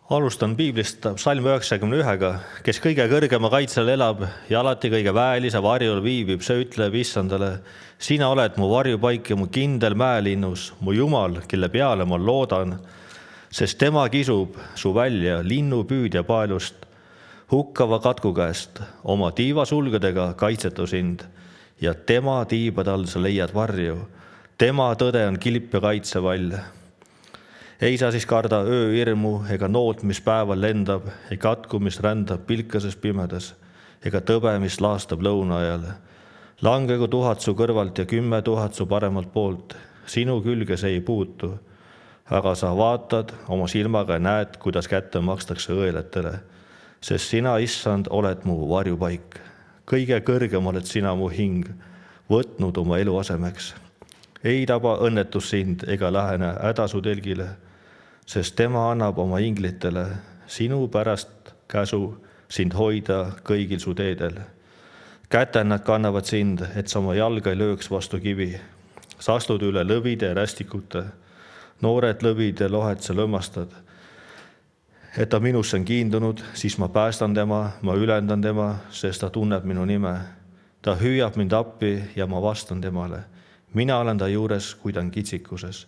Alustan piiblist psalm 91-ga, kes kõige kõrgema kaitsel elab ja alati kõige väelise varjul viibib, see ütleb issandale: sina oled mu varjupaik ja mu kindel mäelinnus, mu Jumal, kelle peale ma loodan, sest tema kisub su välja linnupüüdja paelust, hukkava katku käest, oma tiivasulgedega kaitsetu sind ja tema tiibade all sa leiad varju. Tema tõde on kilp ja kaitsevall. Ei saa siis karda ööhirmu ega noot, mis päeval lendab, ei katku, mis rändab pilkases pimedas, ega tõbe, mis laastab lõuna ajal. Langegu 1000 su kõrvalt ja 10 000 su paremalt poolt, sinu külge see ei puutu. Aga sa vaatad oma silmaga ja näed, kuidas kätte makstakse õeletele, sest sina, issand, oled mu varjupaik. Kõige kõrgem oled sina mu hing, võtnud oma elu asemeks. Ei taba õnnetus sind ega lähene häda su telgile, sest tema annab oma inglitele sinu pärast käsu sind hoida kõigil su teedel. Kätel nad kannavad sind, et sa oma jalga ei lööks vastu kivi. Sa astud üle lõvide ja rästikute, noored lõvid ja lohed sa lõmmastad. Et ta minusse on kiindunud, siis ma päästan tema, ma ülendan tema, sest ta tunneb minu nime. Ta hüüab mind appi ja ma vastan temale. Mina olen ta juures, kui ta on kitsikuses.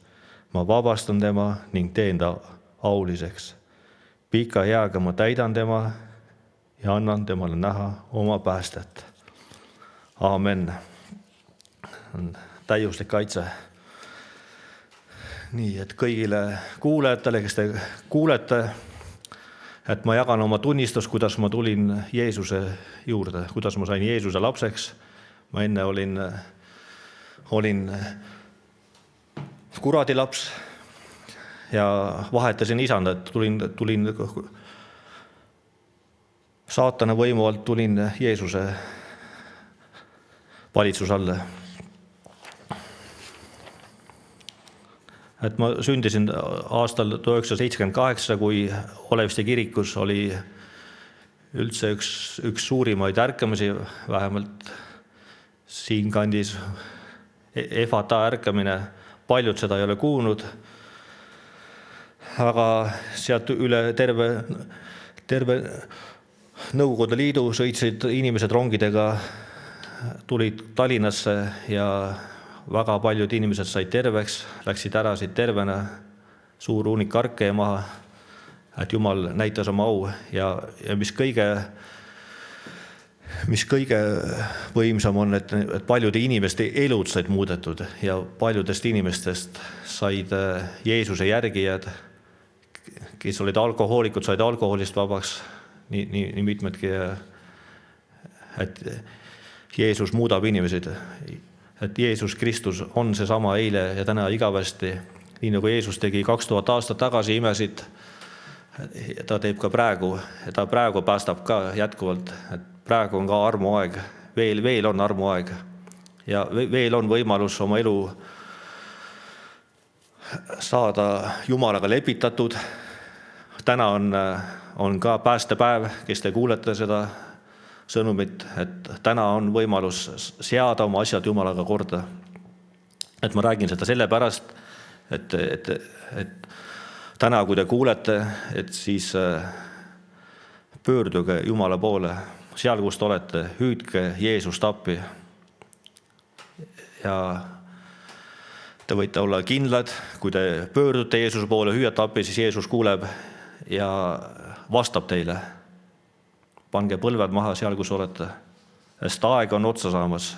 Ma vabastan tema ning teen ta auliseks. Pika jääga ma täidan tema ja annan temale näha oma päästet. Aamen. On täiuslik kaitse. Nii, et kõigile kuulajatele, kes te kuulete, et ma jagan oma tunnistust, kuidas ma tulin Jeesuse juurde, kuidas ma sain Jeesuse lapseks. Ma enne olin kuradi laps ja vahetasin isandat, tulin saatana võimu alt, tulin Jeesuse valitsuse alle. Et ma sündisin aastal 1978, kui Oleviste kirikus oli üldse üks suurimaid ärkamisi, vähemalt siin kandis Efata ärkamine. Paljud seda ei ole kuulnud, aga sealt üle terve Nõukogude Liidu sõitsid inimesed rongidega, tulid Tallinnasse ja väga paljud inimesed said terveks, läksid ära siit tervena, suur hunnik arke ja maha, et Jumal näitas oma au ja mis kõige võimsam on, et paljude inimeste elud said muudetud ja paljudest inimestest said Jeesuse järgijad, kes olid alkohoolikud, said alkoholist vabaks, nii mitmedki, et Jeesus muudab inimesed, et Jeesus Kristus on seesama eile ja täna igavesti, nii nagu Jeesus tegi 2000 aastat tagasi imesid, ta teeb ka praegu ja ta praegu päästab ka jätkuvalt, et praegu on ka armuaeg, veel on armuaeg ja veel on võimalus oma elu saada Jumalaga lepitatud. Täna on ka päästepäev, kes te kuulete seda sõnumit, et täna on võimalus seada oma asjad Jumalaga korda. Et ma räägin seda sellepärast, et täna, kui te kuulete, et siis pöörduge Jumala poole, seal, kus te olete, hüüdke Jeesust appi. Ja te võite olla kindlad, kui te pöördute Jeesuse poole, hüüate appi, siis Jeesus kuuleb ja vastab teile. Pange põlved maha seal, kus olete, sest aeg on otsa saamas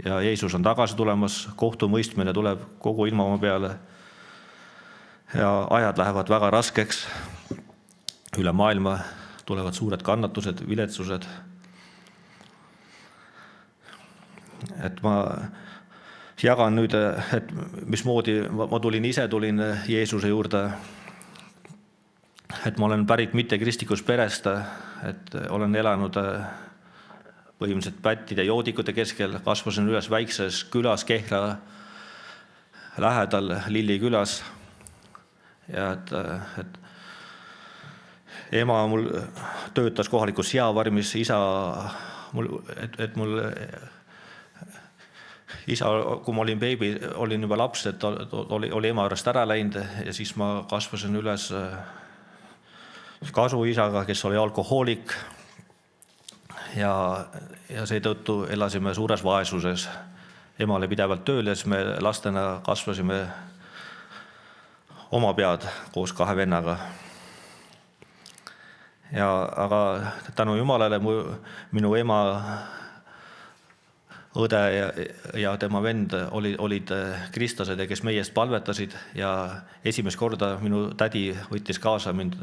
ja Jeesus on tagasi tulemas, kohtumõistmine tuleb kogu ilmamaa peale ja ajad lähevad väga raskeks. Üle maailma tulevad suured kannatused, viletsused. Et ma jagan nüüd, et mismoodi ma tulin Jeesuse juurde, et ma olen pärit mitte kristlikust perest, et olen elanud põhimõtteliselt pättide ja joodikute keskel, kasvasin üles väikses külas Kehra lähedal Lilli külas ja et ema mul töötas kohalikus seafarmis, isa, kui ma olin beebi, olin juba laps, et oli ema juurest ära läinud ja siis ma kasvasin üles kasuisaga, kes oli alkohoolik ja seetõttu elasime suures vaesuses. Ema oli pidevalt tööl ja siis me lastena kasvasime oma pead koos 2 vennaga. Aga tänu Jumalale minu ema, õde ja tema vend olid kristlased ja kes meie eest palvetasid ja esimest korda minu tädi võttis kaasa mind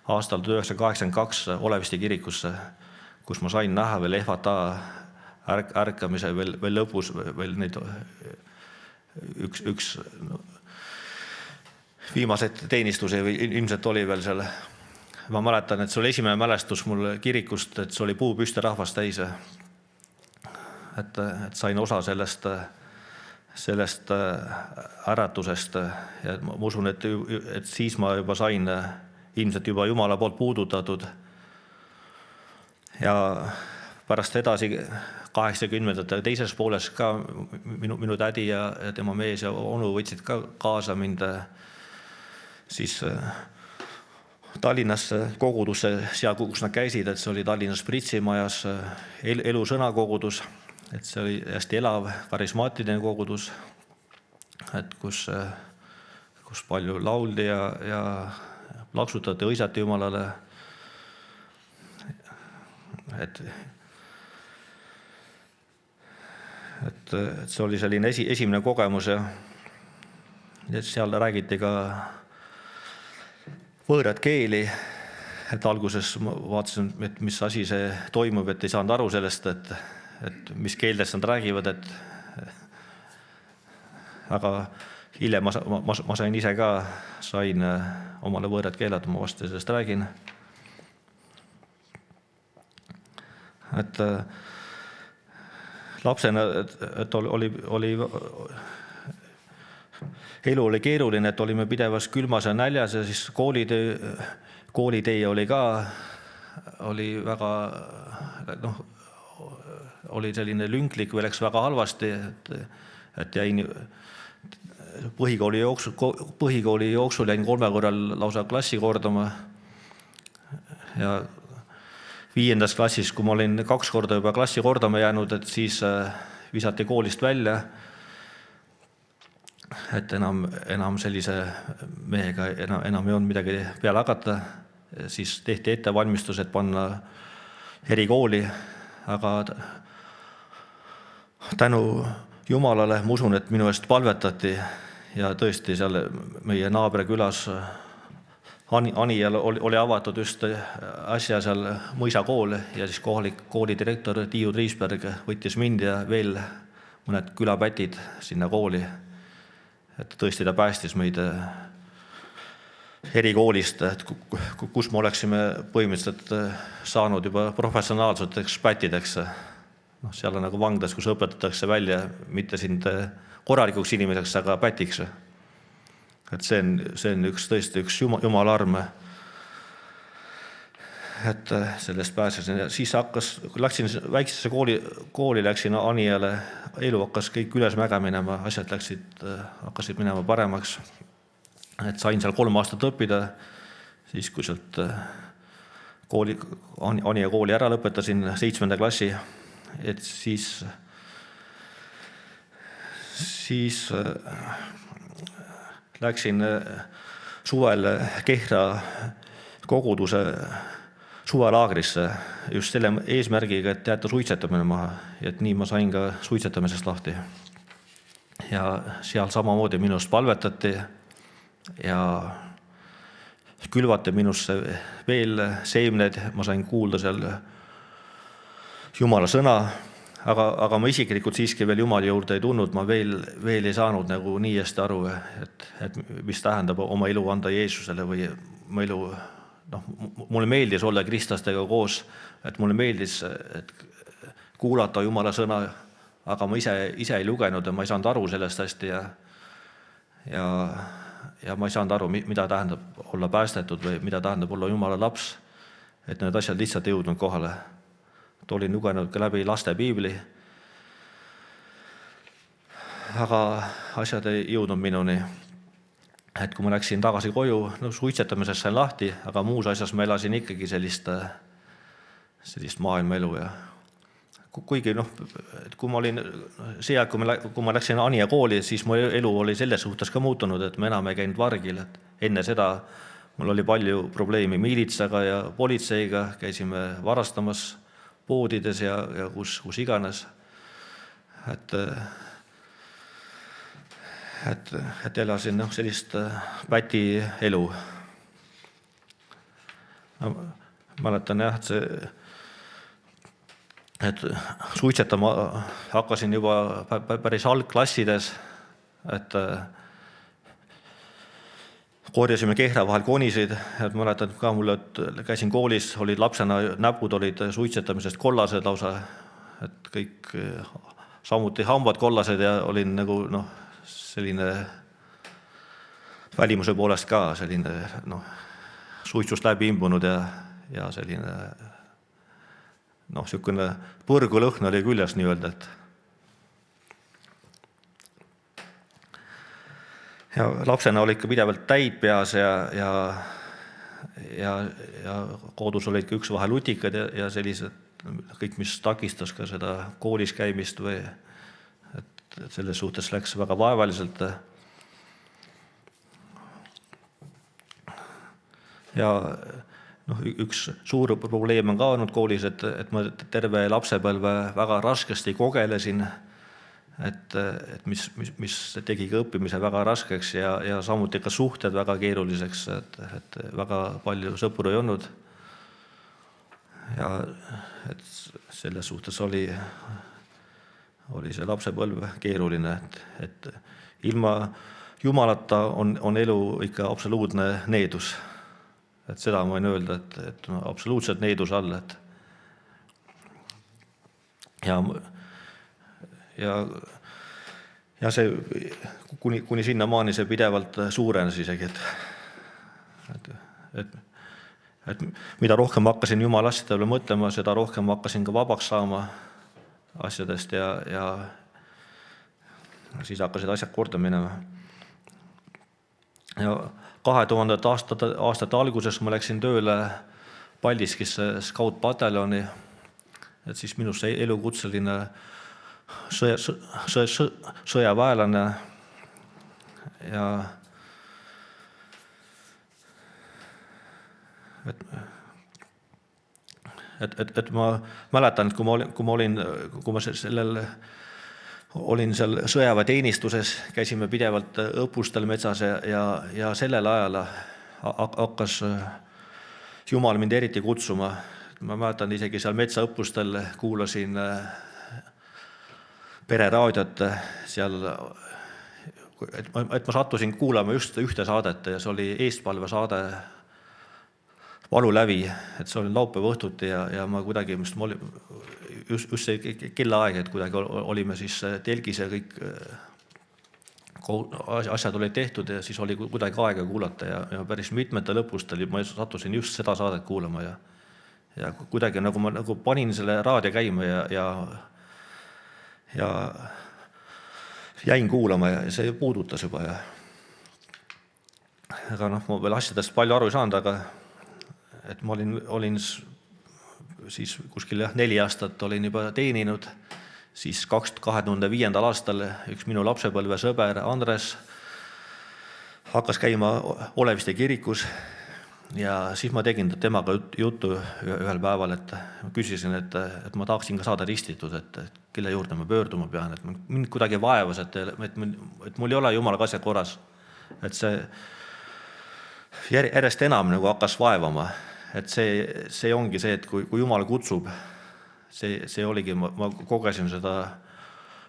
aastal 1982 Oleviste kirikusse, kus ma sain näha veel Ehvata ärkamise veel lõpus, veel neid üks viimaseid teenistusi ilmselt oli veel seal. Ma mäletan, et see oli esimene mälestus mul kirikust, et see oli puupüste rahvast täis. Et sain osa sellest äratusest ja ma usun, et siis ma juba sain ilmselt juba Jumala poolt puudutatud. Ja pärast edasi 80ndate teises pooles ka minu tädi ja tema mees ja onu võtsid ka kaasa mind siis Tallinnasse kogudusse, seal kus nad käisid, et see oli Tallinnas Pritsimajas elu sõnakogudus. Et see oli hästi elav, karismaatiline kogudus, et kus palju lauldi ja plaksutati, õisati Jumalale. Et see oli selline esimene kogemus ja seal räägiti ka võõrad keeli. Et alguses ma vaatasin, et mis asi see toimub, et ei saanud aru sellest, et mis keeldes nad räägivad, aga hiljem ma sain ise ka, sain omale võõrad keeled, ma vast sellest räägin. Et lapsena, et elu oli keeruline, et olime pidevas külmas ja näljas ja siis koolitee oli ka, oli väga, oli selline lünklik või läks väga halvasti, et jäin põhikooli jooksul jäin 3 korral lausa klassi kordama ja 5. klassis, kui ma olin 2 korda juba klassi kordama jäänud, et siis visati koolist välja, et enam sellise mehega enam ei olnud midagi peale hakata, siis tehti ettevalmistus, et panna erikooli, aga tänu Jumalale ma usun, et minu eest palvetati ja tõesti seal meie naabrekülas Anijal oli avatud just äsja seal mõisakool ja siis kohalik koolidirektor Tiiu Triisberg võttis mind ja veel mõned külapätid sinna kooli. Et tõesti ta päästis meid erikoolist, et kus me oleksime põhimõtteliselt saanud juba professionaalseteks pätideks. Seal on nagu vanglas, kus õpetatakse välja, mitte sind korralikuks inimeseks, aga pätiks. Et see on tõesti üks Jumala arm, et sellest pääsesin. Ja siis läksin väiksesse kooli läksin Anijale, elu hakkas kõik üles mäge minema, asjad hakkasid minema paremaks. Et sain seal 3 aastat õppida, siis kui sealt Anija kooli ära lõpetasin 7. klassi, et siis läksin suvel Kehra koguduse suvelaagrisse just selle eesmärgiga, et jätta suitsetamine maha. Et nii ma sain ka suitsetamisest lahti. Ja seal samamoodi minust palvetati ja külvati minusse veel seemned. Ma sain kuulda seal Jumala sõna, aga ma isiklikult siiski veel Jumala juurde ei tulnud. Ma veel ei saanud nagu nii hästi aru, et mis tähendab oma elu anda Jeesusele või oma elu. Mulle meeldis olla kristlastega koos, et mulle meeldis kuulata Jumala sõna, aga ma ise ei lugenud ja ma ei saanud aru sellest hästi ja ma ei saanud aru, mida tähendab olla päästetud või mida tähendab olla Jumala laps, et need asjad lihtsalt ei jõudnud kohale. Olin lugenud ka läbi laste piibli, aga asjad ei jõudnud minuni. et kui ma läksin tagasi koju, suitsetamisest sain lahti, aga muus asjas ma elasin ikkagi sellist maailmaelu ja kuigi et kui ma olin see aeg, kui ma läksin Anija kooli, siis mu elu oli selles suhtes ka muutunud, et ma enam ei käinud vargil, et enne seda mul oli palju probleemi miilitsaga ja politseiga, käisime varastamas poodides ja kus iganes, et elasin sellist päti elu. Mäletan jah, et suitsetama hakkasin juba päris algklassides, et korjasime kehra vahel konisid, et mäletan ka mulle, et käisin koolis, olid lapsena, näpud olid suitsetamisest kollased lausa, et kõik samuti hambad kollased ja olin nagu selline välimuse poolest ka selline suitsust läbi imbunud ja selline niisugune põrgulõhn oli küljes nii-öelda, et ja lapsena oli ikka pidevalt täid peas ja kodus olid ka üks vahel lutikad ja sellised kõik, mis takistas ka seda koolis käimist või et selles suhtes läks väga vaevaliselt. Ja üks suur probleem on ka olnud koolis, et ma terve lapsepõlve väga raskesti kogelesin, et mis tegi ka õppimise väga raskeks ja samuti ka suhted väga keeruliseks, et väga palju sõpru ei olnud. Ja et selles suhtes oli see lapsepõlv keeruline, et ilma Jumalata on elu ikka absoluutne needus. Et seda ma võin öelda, et absoluutselt needus all. Ja see kuni sinnamaani see pidevalt suurenes isegi, et mida rohkem hakkasin Jumala asjade peale mõtlema, seda rohkem hakkasin ka vabaks saama asjadest ja siis hakkasid asjad korda minema. Ja 2000. aastate alguses ma läksin tööle Paldiskisse skautpataljoni, et siis minust see elukutseline sõjaväelane ja et ma mäletan, et kui ma olin seal sõjaväeteenistuses, käisime pidevalt õppustel metsas ja sellel ajal hakkas Jumal mind eriti kutsuma. Ma mäletan isegi seal metsaõppustel kuulasin pereraadiot seal, et ma sattusin kuulama just ühte saadet ja see oli eestpalve saade Valulävi, et see oli laupäeva õhtuti ja ma kuidagi, just see kellaaeg, et kuidagi olime siis telgis ja kõik asjad olid tehtud ja siis oli kuidagi aega kuulata ja päris mitmetel õppustel ma sattusin just seda saadet kuulama ja kuidagi nagu ma panin selle raadio käima ja jäin kuulama ja see puudutas juba aga ma veel asjadest palju aru ei saanud, aga et ma olin siis kuskil 4 aastat olin juba teeninud, siis 2005. aastal üks minu lapsepõlve sõber Andres hakkas käima Oleviste kirikus ja siis ma tegin temaga juttu ühel päeval, et ma küsisin, et ma tahaksin ka saada ristitud, et kelle juurde ma pöörduma pean, et mind kuidagi vaevas, et mul ei ole Jumalaga asjad korras, et see järjest enam nagu hakkas vaevama. Et see ongi see, et kui Jumal kutsub, see oligi, ma kogesin seda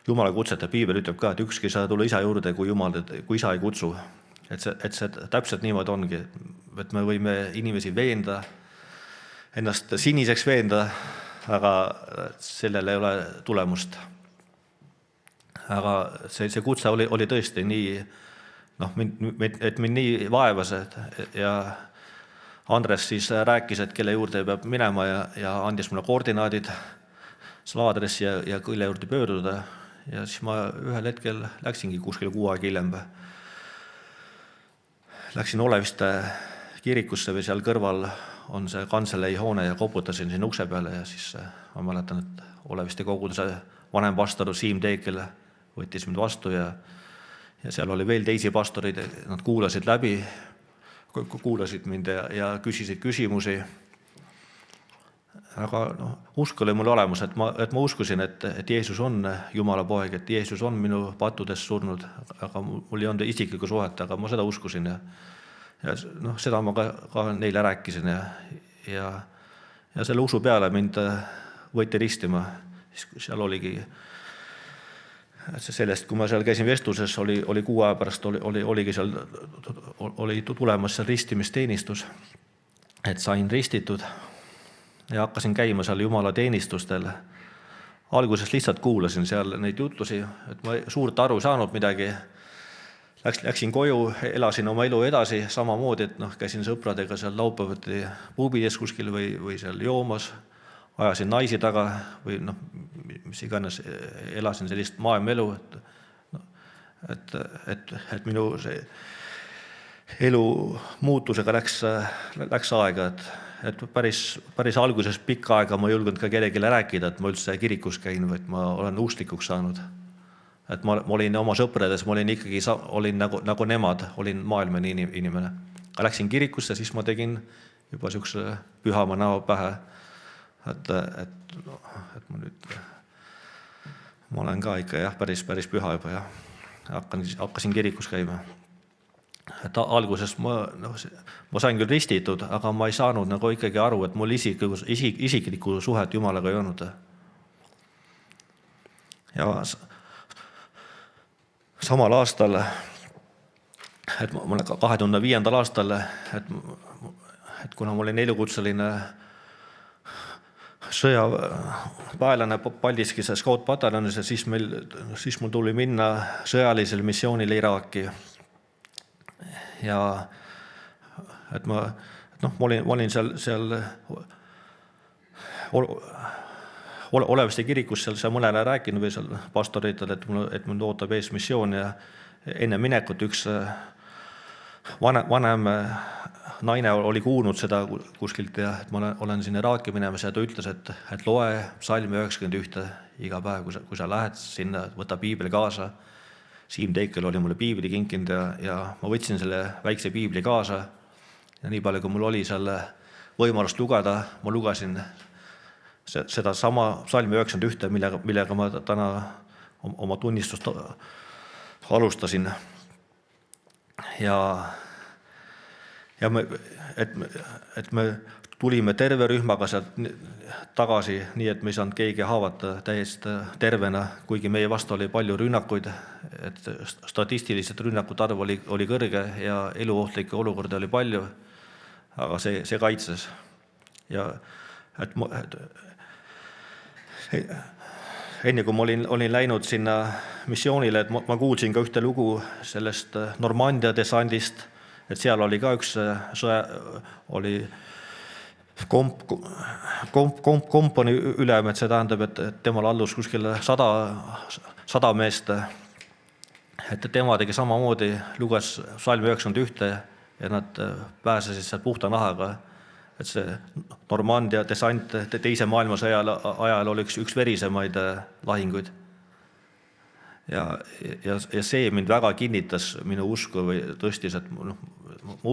Jumala kutset, et Piibel ütleb ka, et ükski ei saa tulla isa juurde, kui isa ei kutsu. Et see täpselt niimoodi ongi, et me võime inimesi veenda, ennast siniseks veenda, aga sellel ei ole tulemust. Aga see kutse oli tõesti nii, et mind nii vaevas ja Andres siis rääkis, et kelle juurde peab minema ja andis mulle koordinaadid, selle aadressi ja kelle juurde pöörduda. Ja siis ma ühel hetkel läksingi kuskil 6 aega hiljem. läksin Oleviste kirikusse või seal kõrval on see kantselei hoone ja koputasin siin ukse peale ja siis ma mäletan, et Oleviste koguduse vanem pastor Siim Teekel võttis mind vastu ja seal oli veel teisi pastorid, nad kuulasid mind ja küsisid küsimusi. Aga usk oli mul olemas, et ma uskusin, et Jeesus on Jumala poeg, et Jeesus on minu pattudest surnud, aga mul ei olnud isiklikku suhet, aga ma seda uskusin ja seda ma ka neile rääkisin ja selle usu peale mind võeti ristima. Seal oligi sellest, kui ma seal käisin vestluses, oli 6 aja pärast oligi seal, oli tulemas seal ristimisteenistus, et sain ristitud ja hakkasin käima seal Jumala teenistustel. Alguses lihtsalt kuulasin seal neid jutlusi, et ma suurt aru saanud midagi. Läksin koju, elasin oma elu edasi samamoodi, et käisin sõpradega seal laupäevati puubides kuskil või seal joomas, ajasin naisi taga või mis iganes, elasin sellist maailmaelu, et minu see elu muutusega läks aega, et päris alguses pikka aega ma ei julgenud ka kellelegi rääkida, et ma üldse kirikus käin, vaid ma olen uustlikuks saanud. Et ma olin oma sõprades, ma olin nagu nemad, olin maailmane inimene. Läksin kirikusse, siis ma tegin juba niisuguse pühama näo pähe, et ma olen ka ikka päris püha juba ja hakkasin kirikus käima. Et alguses ma sain küll ristitud, aga ma ei saanud ikkagi aru, et mul isiklikku suhet Jumalaga ei olnud. Ja samal aastal, et 2005. aastal, et kuna ma olin elukutseline sõjaväelane Paldiskis skoutpataljonis, siis mul tuli minna sõjalisel missioonile Iraaki. Ja et ma olin seal Oleviste kirikus seal mõnele rääkinud või seal pastoritele, et mul ootab ees missioon ja enne minekut üks vanem naine oli kuulnud seda kuskilt ja et ma olen siin Iraaki minemas ja ta ütles, et loe Psalmi 91 iga päev, kui sa lähed sinna, võta piibli kaasa. Siim Teekel oli mulle piibli kinkinud ja ma võtsin selle väikse piibli kaasa ja nii palju, kui mul oli selle võimalust lugeda, ma lugesin seda sama Psalmi 91, millega ma täna oma tunnistust alustasin. Et me tulime terve rühmaga sealt tagasi, nii et me ei saanud keegi haavata täiesti tervena, kuigi meie vastu oli palju rünnakuid, et statistiliselt rünnakute arv oli kõrge ja eluohtlikke olukorda oli palju, aga see kaitses. Ja enne kui ma olin läinud sinna missioonile, et ma kuulsin ka ühte lugu sellest Normandia desandist, et seal oli ka üks oli kompani ülem, et see tähendab, et temal allus kuskile 100 meest, et tema tegi samamoodi, luges Psalmi 91 ja nad pääsesid seal puhta nahaga, et see Normandia desant teise maailmasõja ajal oli üks verisemaid lahinguid. Ja see mind väga kinnitas minu usku või tõstis, et ma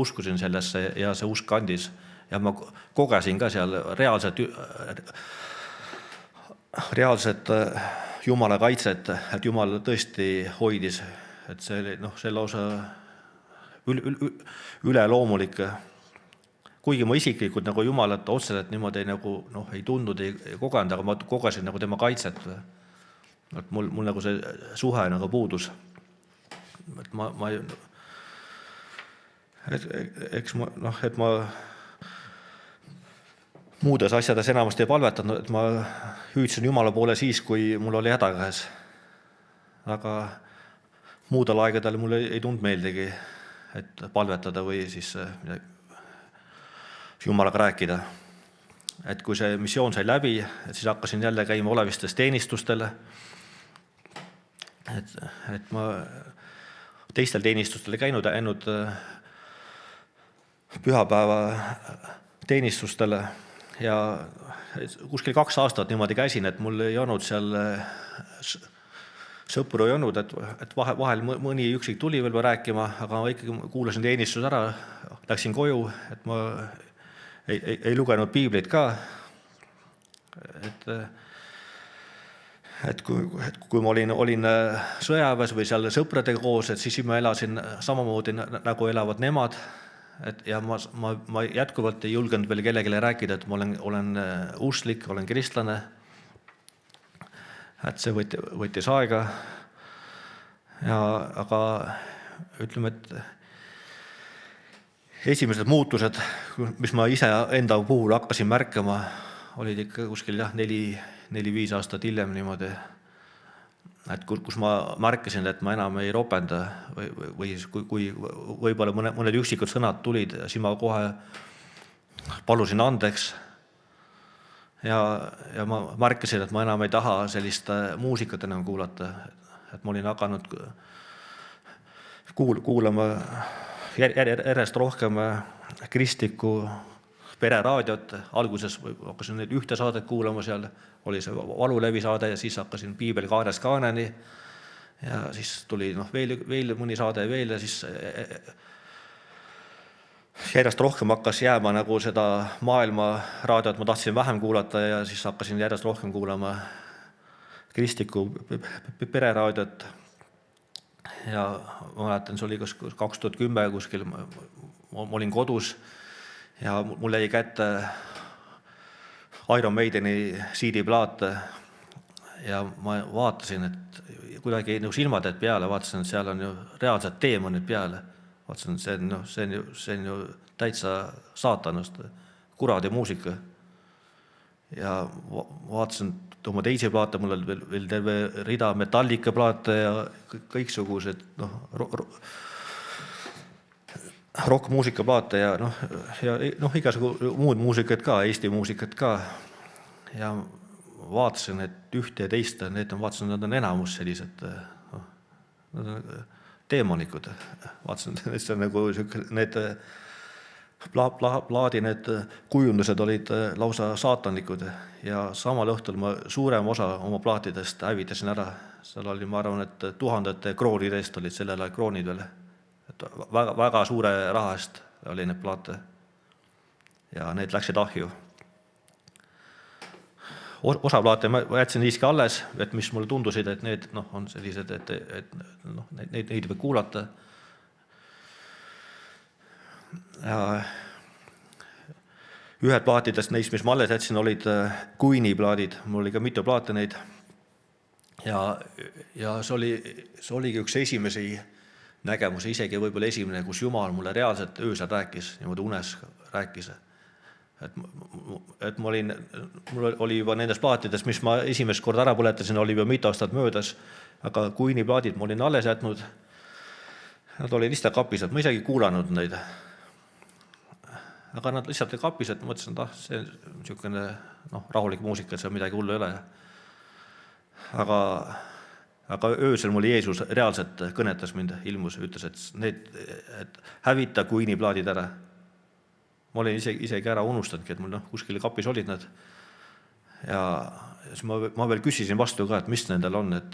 uskusin sellesse ja see usk kandis. Ja ma kogesin ka seal reaalset Jumala kaitset, et Jumal tõesti hoidis, et see oli see lausa üleloomulik. Kuigi ma isiklikult Jumalat otseselt niimoodi ei tundnud, ei kogenud, aga ma kogesin tema kaitset. Et mul see suhe puudus. Et ma muudes asjades enamasti ei palvetanud, et ma hüüdsin Jumala poole siis, kui mul oli häda käes. Aga muudel aegadel mul ei tundnud meeldigi, et palvetada või siis Jumalaga rääkida. Et kui see missioon sai läbi, et siis hakkasin jälle käima Olevistes teenistustel. Et ma teistel teenistustel ei käinud, ainult pühapäeva teenistustele ja kuskil 2 aastat niimoodi käisin, et mul ei olnud seal sõpru ei olnud, et vahel mõni üksik tuli veel rääkima, aga ma ikkagi kuulasin teenistus ära, läksin koju, et ma ei lugenud piiblit ka. Et kui ma olin sõjaväes või seal sõpradega koos, et siis ma elasin samamoodi nagu elavad nemad. Ja ma jätkuvalt ei julgenud veel kellelegi rääkida, et ma olen usklik, olen kristlane. Et see võttis aega. Aga ütleme, et esimesed muutused, mis ma ise enda puhul hakkasin märkama, olid ikka kuskil 4-5 aastat hiljem niimoodi, et kus ma märkasin, et ma enam ei ropenda või kui võib-olla mõned üksikud sõnad tulid, siis ma kohe palusin andeks. Ja ma märkasin, et ma enam ei taha sellist muusikat enam kuulata, et ma olin hakanud kuulama järjest rohkem kristlikku pereraadiot. Alguses hakkasin ühte saadet kuulama, seal oli see Valulevi saade ja siis hakkasin Piibel kaarest kaaneni ja siis tuli veel mõni saade veel ja siis järjest rohkem hakkas jääma nagu seda maailma raadiot, ma tahtsin vähem kuulata ja siis hakkasin järjest rohkem kuulama kristlikku pereraadiot. Ja ma mäletan, see oli 2010 kuskil, ma olin kodus ja mul jäi kätte Iron Maideni CD-plaate ja ma vaatasin, et kuidagi silmad jäid peale, vaatasin, et seal on ju reaalsed teemonid peale. Vaatasin, et see on ju täitsa saatanast, kuradi muusika. Ja vaatasin oma teisi plaate, mul oli veel terve rida Metallica plaate ja kõiksugused rock-muusika plaate ja igasugu muud muusikat ka, Eesti muusikat ka. Ja vaatasin, et ühte ja teist, need on enamus sellised nad on teemonikud. Vaatasin, et see on nagu need plaadi need kujundused olid lausa saatanlikud ja samal õhtul ma suurem osa oma plaatidest hävitasin ära. Seal oli, ma arvan, et tuhandete kroonide eest olid sellel ajal kroonid veel. Et väga suure raha eest oli need plaate ja need läksid ahju. Osa plaate ma jätsin siiski alles, et mis mulle tundusid, et need on sellised, et neid võib kuulata. Ja ühed plaatidest neist, mis ma alles jätsin, olid Queen'i plaadid. Mul oli ka mitu plaate neid. Ja see oligi üks esimesi nägemusi, isegi võib-olla esimene, kus Jumal mulle reaalselt öösel rääkis, niimoodi unes rääkis. Et mul oli juba nendes plaatidest, mis ma esimest korda ära põletasin, oli juba mitu aastat möödas, aga Queen'i plaadid ma olin alles jätnud. Nad olid lihtsalt kapis, et ma isegi kuulanud neid. Aga nad lihtsalt kapis, et mõtlesin, et see on niisugune rahulik muusika, et see midagi hullu ei ole. Aga öösel mul Jeesus reaalselt kõnetas mind, ilmus, ütles, et hävita Queen'i plaadid ära. Ma olin isegi ära unustanudki, et mul kuskil kapis olid nad. Ja siis ma veel küsisin vastu ka, et mis nendel on, et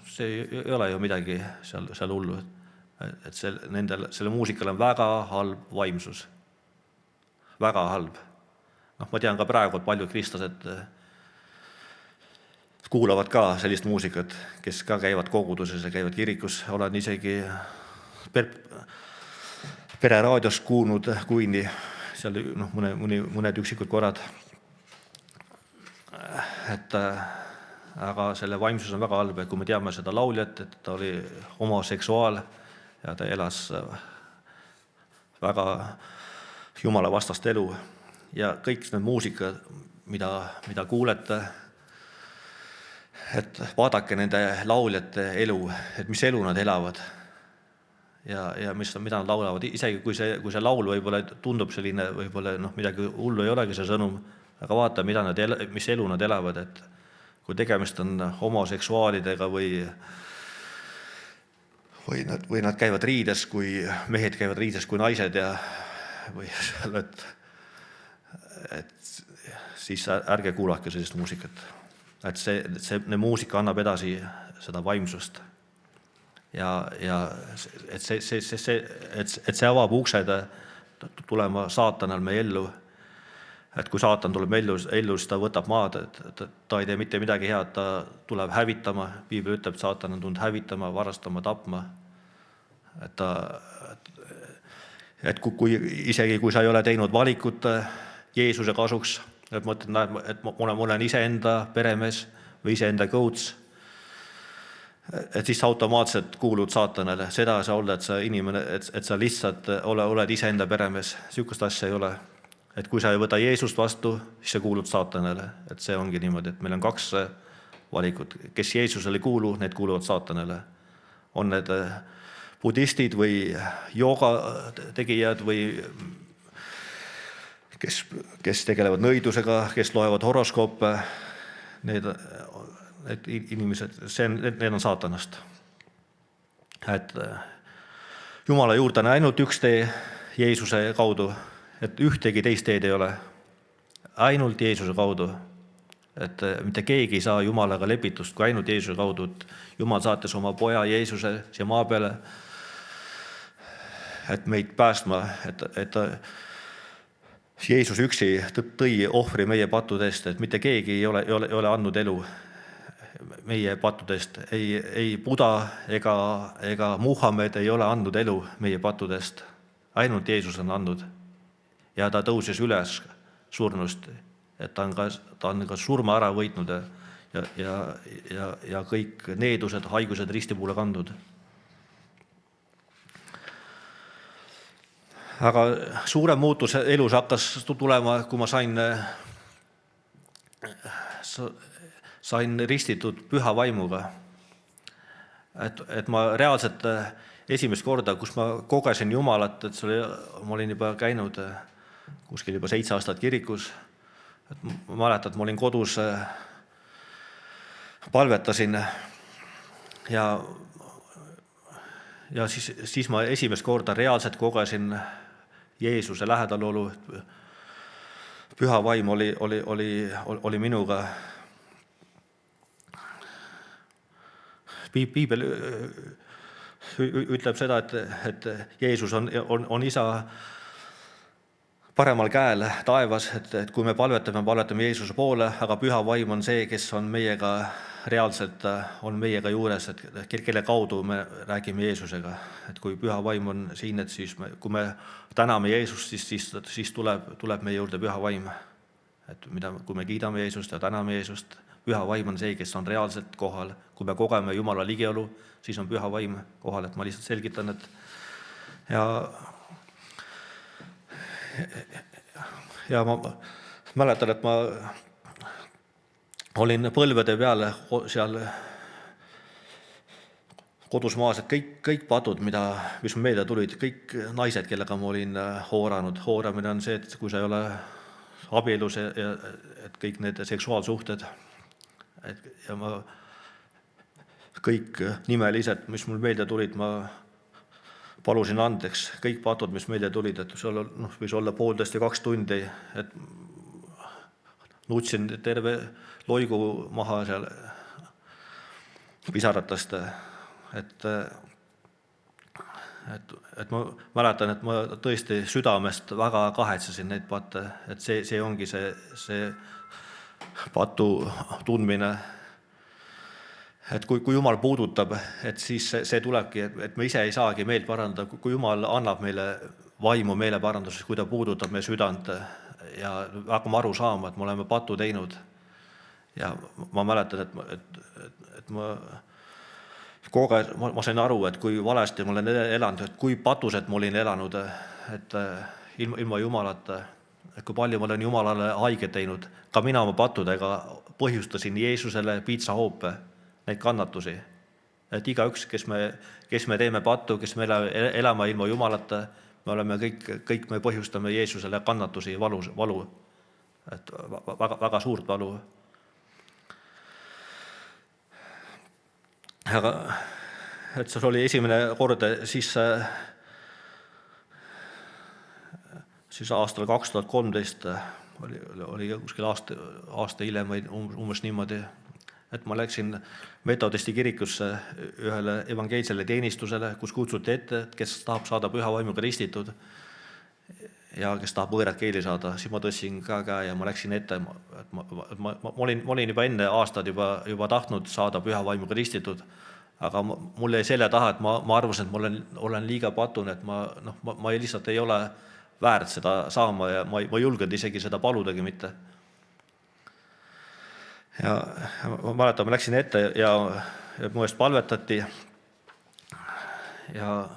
see ei ole ju midagi seal hullu. Et selle muusikal on väga halb vaimsus. Väga halb. Ma tean ka praegu, et paljud kristlased kuulavad ka sellist muusikat, kes ka käivad koguduses ja käivad kirikus. Olen isegi pereraadios kuulnud Queen'i, seal mõned üksikud korrad. Aga selle vaimsus on väga halb, et kui me teame seda lauljat, et ta oli homoseksuaal ja ta elas väga Jumala vastast elu ja kõik need muusika, mida kuulete, et vaadake nende lauljate elu, et mis elu nad elavad ja mida nad laulavad. Isegi kui see laul võib-olla tundub selline, võib-olla midagi hullu ei olegi see sõnum, aga vaata, mis elu nad elavad, et kui tegemist on homoseksuaalidega või nad käivad riides, kui mehed käivad riides kui naised ja seal, et siis ärge kuulake sellist muusikat. Et see muusika annab edasi seda vaimsust. Ja et see avab uksed tulema saatanal meie ellu. Et kui saatan tuleb ellu, siis ta võtab maad, et ta ei tee mitte midagi head, ta tuleb hävitama. Piibel ütleb, et saatan on tulnud hävitama, varastama, tapma. Et isegi kui sa ei ole teinud valikut Jeesuse kasuks, et mõtled, et ma olen iseenda peremees või iseenda coach, et siis sa automaatselt kuulud saatanale. Seda sa oled, et sa inimene, et sa lihtsalt oled iseenda peremees. Sihukest asja ei ole. Et kui sa ei võta Jeesust vastu, siis sa kuulud saatanale. Et see ongi niimoodi, et meil on 2 valikut. Kes Jeesusele ei kuulu, need kuuluvad saatanale. On need budistid või jooga tegijad või kes tegelevad nõidusega, kes loevad horoskoope, need inimesed, need on saatanast. Et Jumala juurde on ainult üks tee Jeesuse kaudu, et ühtegi teist teed ei ole. Ainult Jeesuse kaudu. Et mitte keegi ei saa Jumalaga lepitust, kui ainult Jeesuse kaudu. Jumal saates oma poja Jeesuse siia maa peale, et meid päästma, et Jeesus üksi tõi ohvri meie pattudest, et mitte keegi ei ole andnud elu meie pattudest. Ei Buda ega Muhammed ei ole andnud elu meie pattudest. Ainult Jeesus on andnud. Ja ta tõusis üles surnust, et ta on ka surma ära võitnud ja kõik needused, haigused ristipuule kandnud. Aga suurem muutus elus hakkas tulema, kui ma sain ristitud püha vaimuga. Et ma reaalselt esimest korda, kus ma kogesin Jumalat, et ma olin juba käinud kuskil juba 7 aastat kirikus. Et ma mäletan, et ma olin kodus, palvetasin ja siis ma esimest korda reaalselt kogesin Jeesuse lähedalolu. Püha vaim oli minuga. Piibel ütleb seda, et Jeesus on isa paremal käel taevas, et kui me palvetame Jeesuse poole, aga püha vaim on see, kes on meiega reaalselt, on meiega juures, et kelle kaudu me räägime Jeesusega. Et kui püha vaim on siin, et siis kui me täname Jeesust, siis tuleb meie juurde püha vaim. Et kui me kiidame Jeesust ja täname Jeesust, püha vaim on see, kes on reaalselt kohal. Kui me kogeme Jumala ligiolu, siis on püha vaim kohal, et ma lihtsalt selgitan, ja ma mäletan, et ma olin põlvede peal seal kodus maas, et kõik patud, mis meelde tulid, kõik naised, kellega ma olin hooranud. Hooramine on see, et kui sa ei ole abielus, et kõik need seksuaalsuhted, ja ma kõik nimelised, mis mul meelde tulid, ma palusin andeks. Kõik patud, mis meelde tulid, et võis olla 1,5 ja 2 tundi, et nutsin terve loigu maha seal pisaratast. Et ma mäletan, et ma tõesti südamest väga kahetsesin neid patte, et see ongi see patu tundmine. Et kui Jumal puudutab, et siis see tulebki, et me ise ei saagi meelt parandada. Kui Jumal annab meile vaimu meeleparanduses, kui ta puudutab meie südant ja hakkame aru saama, et me oleme patu teinud. Ja ma mäletan, et ma sain aru, et kui valesti ma olen elanud, et kui patused ma olin elanud, et ilma Jumalata, et kui palju ma olen Jumalale haiget teinud. Ka mina oma pattudega põhjustasin Jeesusele piitsahoope, neid kannatusi. Et igaüks, kes me teeme pattu, kes me elame ilma Jumalata, me oleme kõik me põhjustame Jeesusele kannatusi, valu. Et väga suurt valu. Aga et see oli esimene kord, siis siis aastal 2013 oli kuskil aasta hiljem või umbes niimoodi, et ma läksin metodisti kirikusse ühele evangeelsele teenistusele, kus kutsuti ette, et kes tahab saada püha vaimuga ristitud ja kes tahab võõrat keeli saada, siis ma tõstsin ka käe ja ma läksin ette, et ma olin juba enne aastad juba tahtnud saada püha vaimuga ristitud, aga mul jäi selle taha, et ma arvasin, et ma olen liiga patune, et ma lihtsalt ei ole väärt seda saama ja ma ei julgenud isegi seda paludagi mitte. Ja ma mäletan, ma läksin ette ja mu eest palvetati ja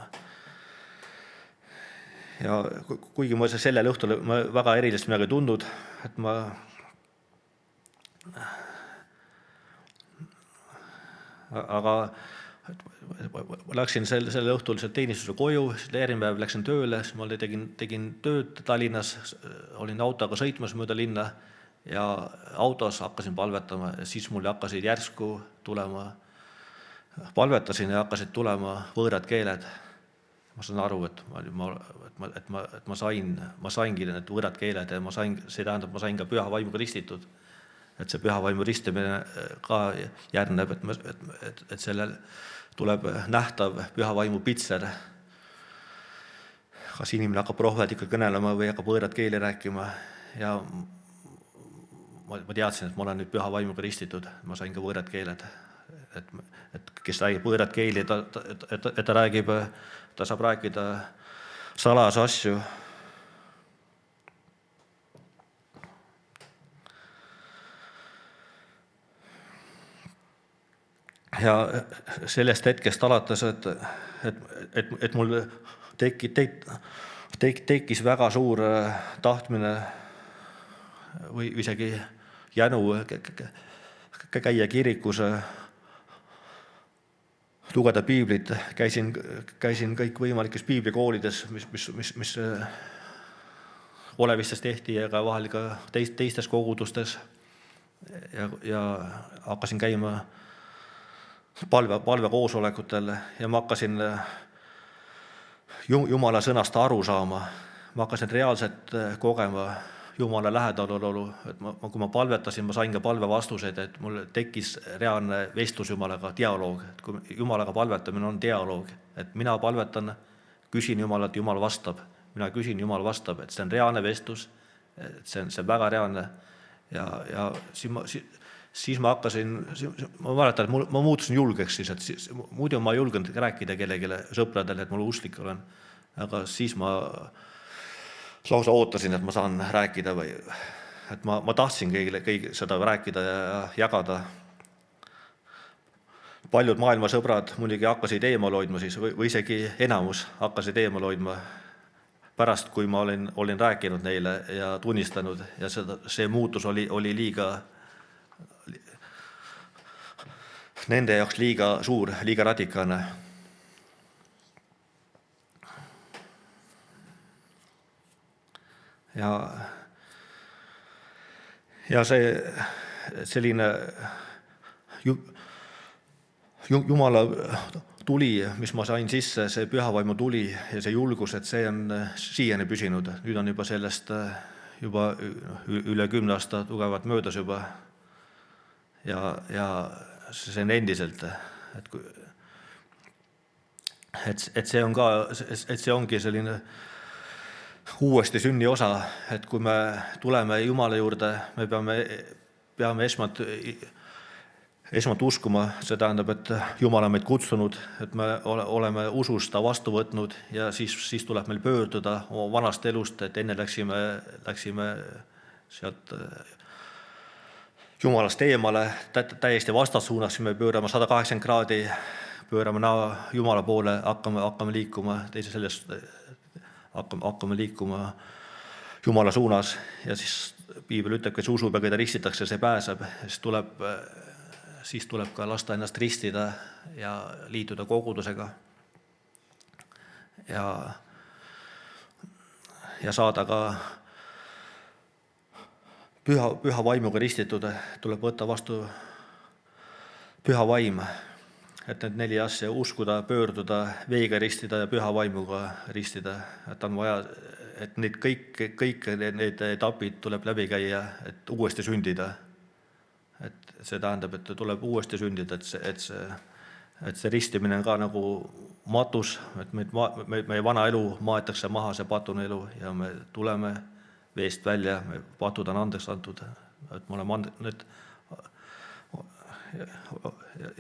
kuigi ma sellel õhtul ma väga erilist midagi tundnud, et ma läksin sellel õhtul teenistuse koju, järgmine päev läksin tööle, siis ma tegin tööd Tallinnas, olin autoga sõitmas mööda linna ja autos hakkasin palvetama ja siis mul hakkasid järsku tulema, palvetasin ja hakkasid tulema võõrad keeled. Ma saan aru, et ma saingi need võõrad keeled ja see tähendab, ma sain ka püha vaimuga ristitud. Et see püha vaimu ristimine ka järgneb, et sellel tuleb nähtav püha vaimu pitser. Kas inimene hakkab prohvetika kõnelema või hakkab võõrad keeli rääkima ja ma teadsin, et ma olen nüüd püha vaimuga ristitud, ma sain ka võõrad keeled. Et kes räägib võõrad keeli, ta saab rääkida salajasi asju. Ja sellest hetkest alates, et mul tekkis väga suur tahtmine või isegi jänu käia kirikus, lugeda piiblit, käisin kõik võimalikes piiblikoolides, mis Olevistes tehti ja ka vahel ka teistes kogudustes ja hakkasin käima palvekoosolekutel ja ma hakkasin Jumala sõnast aru saama, ma hakkasin reaalselt kogema Jumala lähedalolu, et kui ma palvetasin, ma sain ka palvevastuseid, et mul tekkis reaalne vestlus Jumalaga, dialoog, et kui Jumalaga palvetamine on dialoog, et mina palvetan, küsin Jumalalt, Jumal vastab, mina küsin, Jumal vastab, et see on reaalne vestlus, et see on väga reaalne ja siis ma hakkasin, ma mäletan, et ma muutusin julgeks siis, et muidu ma ei julgenud rääkida kellelegi sõpradele, et ma usklik olen, aga siis ma lausa ootasin, et ma saan rääkida või et ma tahtsin kõigi seda rääkida ja jagada. Paljud maailma sõbrad muidugi hakkasid eemal hoidma siis või isegi enamus hakkasid eemal hoidma pärast, kui ma olin rääkinud neile ja tunnistanud ja see muutus oli liiga nende jaoks liiga suur, liiga radikaalne. Ja see selline Jumala tuli, mis ma sain sisse, see pühavaimu tuli ja see julgus, et see on siiani püsinud. Nüüd on juba sellest juba üle 10 aasta tugevalt möödas juba ja see on endiselt, et see on ka, et see ongi selline uuesti sünni osa, et kui me tuleme Jumala juurde, me peame esmalt uskuma, see tähendab, et Jumal on meid kutsunud, et me oleme usus ta vastu võtnud ja siis tuleb meil pöörduda oma vanast elust, et enne läksime sealt Jumalast eemale, täiesti vastassuunas, me pöörame 180 kraadi, pöörame Jumala poole, hakkame liikuma, hakkame liikuma Jumala suunas ja siis piibel ütleb, kes usub ja keda ristitakse, see pääseb, siis tuleb ka lasta ennast ristida ja liituda kogudusega ja saada ka püha vaimuga ristitud, tuleb võtta vastu püha vaim, et need 4 asja uskuda, pöörduda, veega ristida ja püha vaimuga ristida, et on vaja, et need kõik need etapid tuleb läbi käia, et uuesti sündida. Et see tähendab, et tuleb uuesti sündida, et see ristimine on ka nagu matus, et meie vana elu maetakse maha, see patune elu, ja me tuleme veest välja, patud on andeks antud, et me oleme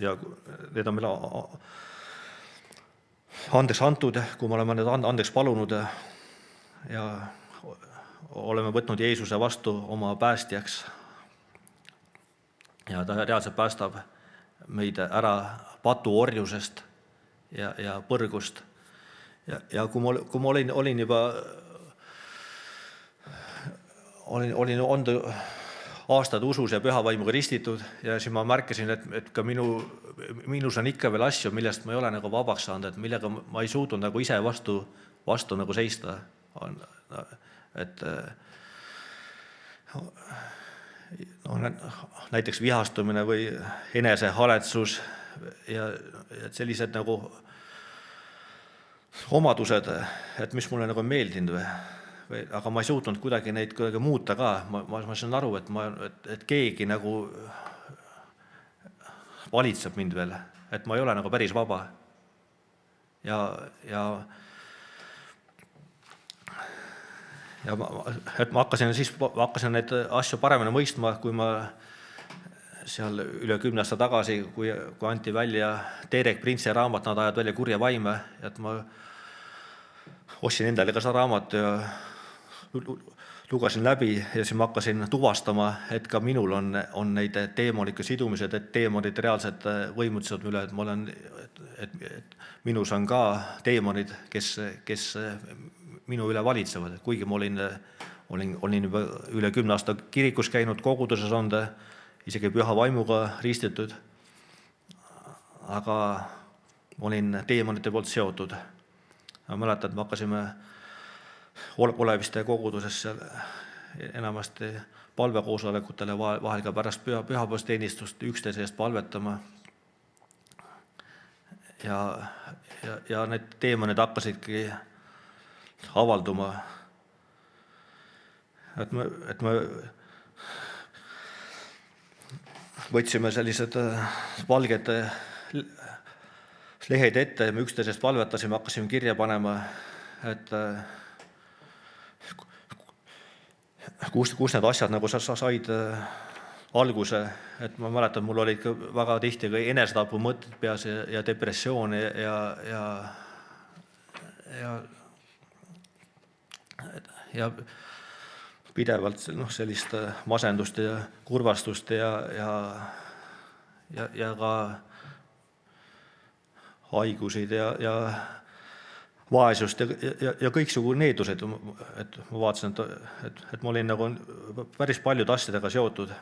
ja need on meile andeks antud, kui me oleme need andeks palunud ja oleme võtnud Jeesuse vastu oma päästjaks. Ja ta reaalselt päästab meid ära patuorjusest ja põrgust. Ja kui ma olin juba olin aastad usus ja püha vaimuga ristitud ja siis ma märkasin, et ka minus on ikka veel asju, millest ma ei ole nagu vabaks saanud, et millega ma ei suutnud nagu ise vastu nagu seista. Et näiteks vihastumine või enesehaletsus ja sellised nagu omadused, et mis mulle nagu meeldinud aga ma ei suutnud kuidagi neid muuta ka. Ma saan aru, et keegi nagu valitseb mind veel, et ma ei ole nagu päris vaba. Ja ma hakkasin neid asju paremini mõistma, kui ma seal üle 10 aasta tagasi, kui anti välja Terek Printsi raamat Nad ajavad välja kurja vaime, et ma ostsin endale ka seda raamat ja lugesin läbi ja siis ma hakkasin tuvastama, et ka minul on neid teemonikke sidumised, et teemonid reaalselt võimutsevad üle, et minus on ka teemonid, kes minu üle valitsevad, kuigi ma olin juba üle 10 aasta kirikus käinud, koguduses olnud, isegi püha vaimuga ristitud, aga olin teemonite poolt seotud. Ma mäletan, et me hakkasime Oleviste koguduses seal enamasti palvekoosolekutele vahel ka pärast pühapäevasteenistust üksteise eest palvetama. Ja need teemonid hakkasidki avalduma. Et me võtsime sellised valged lehed ette ja me üksteisest palvetasime, hakkasime kirja panema, et kus need asjad nagu said alguse, et ma mäletan, mul olid ka väga tihti ka enesetapu mõtted peas ja depressioon ja pidevalt sellist masendust ja kurvastust ja ka haigusid ja vaesust ja kõiksugu needused, et ma vaatasin, et ma olin nagu päris paljude asjadega seotud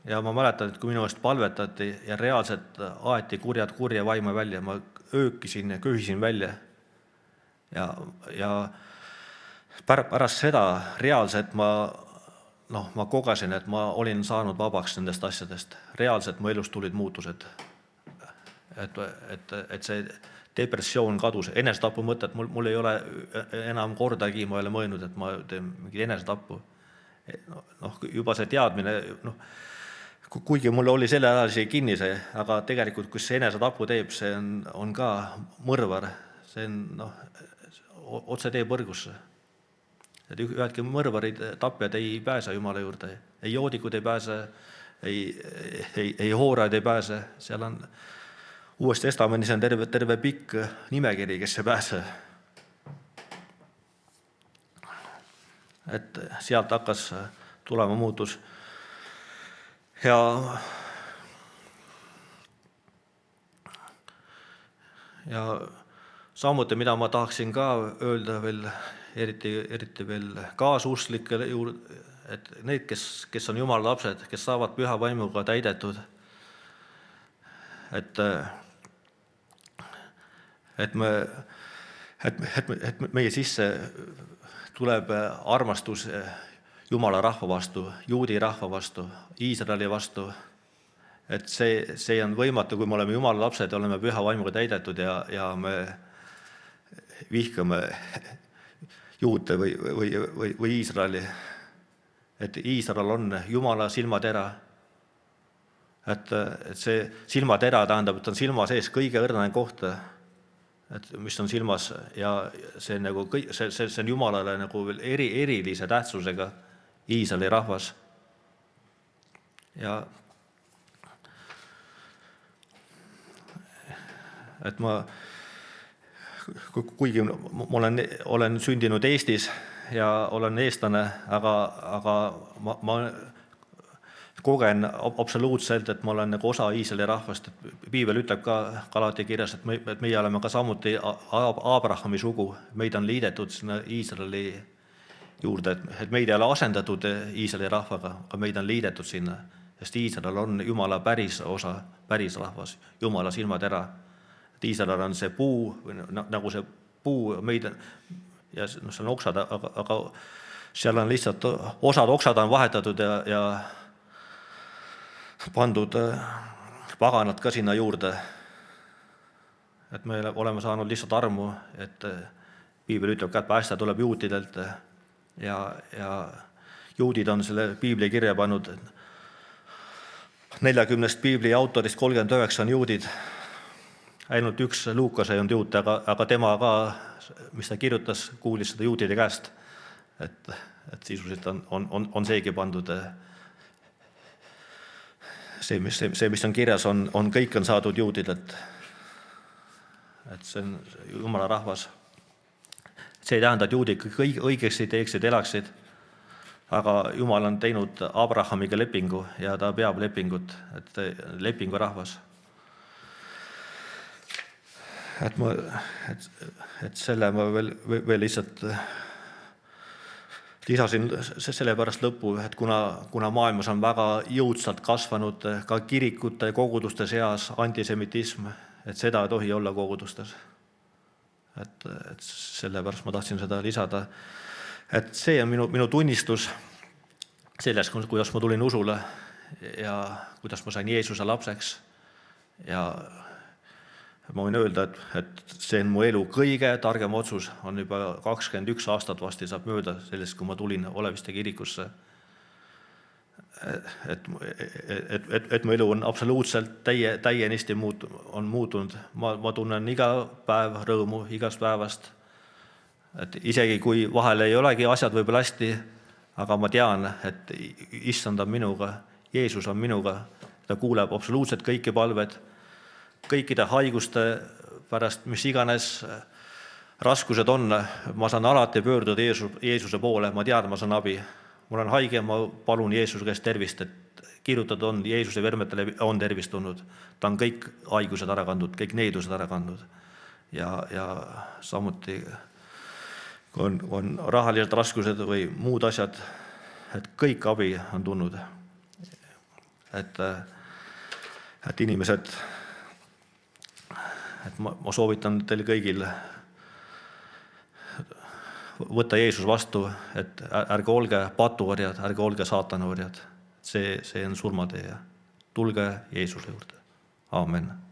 ja ma mäletan, et kui minu eest palvetati ja reaalselt aeti kurja vaime välja, ma öökisin ja köhisin välja ja pärast seda reaalselt ma kogesin, et ma olin saanud vabaks nendest asjadest, reaalselt mu elus tulid muutused, et see depressioon kadus, enesetapu mõtet, mul ei ole enam kordagi, ma ei ole mõelnud, et ma teen mingi enesetapu. Juba see teadmine, kuigi mul oli selle ajal see kinnise, aga tegelikult, kus see enesetapu teeb, see on ka mõrvar, see on otse teeb põrgusse. Ühedki mõrvarid, tapjad ei pääse Jumala juurde, ei joodikud ei pääse, ei hoorajad ei pääse, seal on Uues Testamendis on terve pikk nimekiri, kes ei pääse. Et sealt hakkas tulema muutus. Ja samuti, mida ma tahaksin ka öelda veel, eriti veel kaasusklikele juurde, et need, kes on Jumala lapsed, kes saavad püha vaimuga täidetud, et meie sisse tuleb armastus Jumala rahva vastu, juudi rahva vastu, Iisraeli vastu, et see on võimatu, kui me oleme Jumala lapsed ja oleme püha vaimuga täidetud ja me vihkame juute või Iisraeli. Et Iisrael on Jumala silmatera. Et see silmatera tähendab, et on silma sees kõige õrnaim koht, et mis on silmas ja see on Jumalale nagu veel erilise tähtsusega Iisraeli rahvas. Ja et kuigi ma olen sündinud Eestis ja olen eestlane, aga ma kogen absoluutselt, et ma olen nagu osa Iisraeli rahvast. Piibel ütleb ka alati kirjas, et meie oleme ka samuti Abrahami sugu. Meid on liidetud sinna Iisraeli juurde, et meid ei ole asendatud Iisraeli rahvaga, aga meid on liidetud sinna, sest Iisrael on Jumala päris osa, päris rahvas, Jumala silmatera. Et Iisrael on see puu, nagu see puu, meid ja see on oksad, aga seal on lihtsalt oksad on vahetatud ja pandud paganad ka sinna juurde. Et me oleme saanud lihtsalt armu, et piibel ütleb ka, et pääste tuleb juutidelt ja juudid on selle piibli kirja pannud. 40 piibli autorist 39 on juudid. Ainult üks Luukas ei olnud juut, aga tema ka, mis ta kirjutas, kuulis seda juutide käest. Et sisuliselt on seegi pandud. See, mis on kirjas, kõik on saadud juudidelt. Et see on Jumala rahvas. See ei tähenda, et juudid kõik õigesti teeksid, elaksid, aga Jumal on teinud Abrahamiga lepingu ja ta peab lepingut, et lepingu rahvas. Et selle ma veel lihtsalt lisasin selle pärast lõppu, et kuna maailmas on väga jõudsalt kasvanud ka kirikute ja koguduste seas antisemitism, et seda ei tohi olla kogudustes. Et sellepärast ma tahtsin seda lisada. Et see on minu tunnistus sellest, kuidas ma tulin usule ja kuidas ma sain Jeesuse lapseks. Ja ma võin öelda, et see on mu elu kõige targem otsus, on juba 21 aastat vasti saab mööda sellest, kui ma tulin Oleviste kirikusse. Et mu elu on absoluutselt täienisti muutunud. Ma tunnen iga päev rõõmu igast päevast. Et isegi kui vahel ei olegi asjad võib-olla hästi, aga ma tean, et issand on minuga, Jeesus on minuga, ta kuuleb absoluutselt kõiki palved, kõikide haiguste pärast, mis iganes raskused on, ma saan alati pöörduda Jeesuse poole, ma tean, ma saan abi. Mul on haige, ma palun Jeesuse käest tervist, et kirjutatud on, Jeesuse vermetele on tervist tulnud. Ta on kõik haigused ära kandnud, kõik needused ära kandnud. Ja samuti on rahalised raskused või muud asjad, et kõik abi on tulnud. Et inimesed, et ma soovitan teil kõigil võtta Jeesus vastu, et ärge olge patuorjad, ärge olge saatanaorjad. See on surmatee. Tulge Jeesuse juurde. Aamen.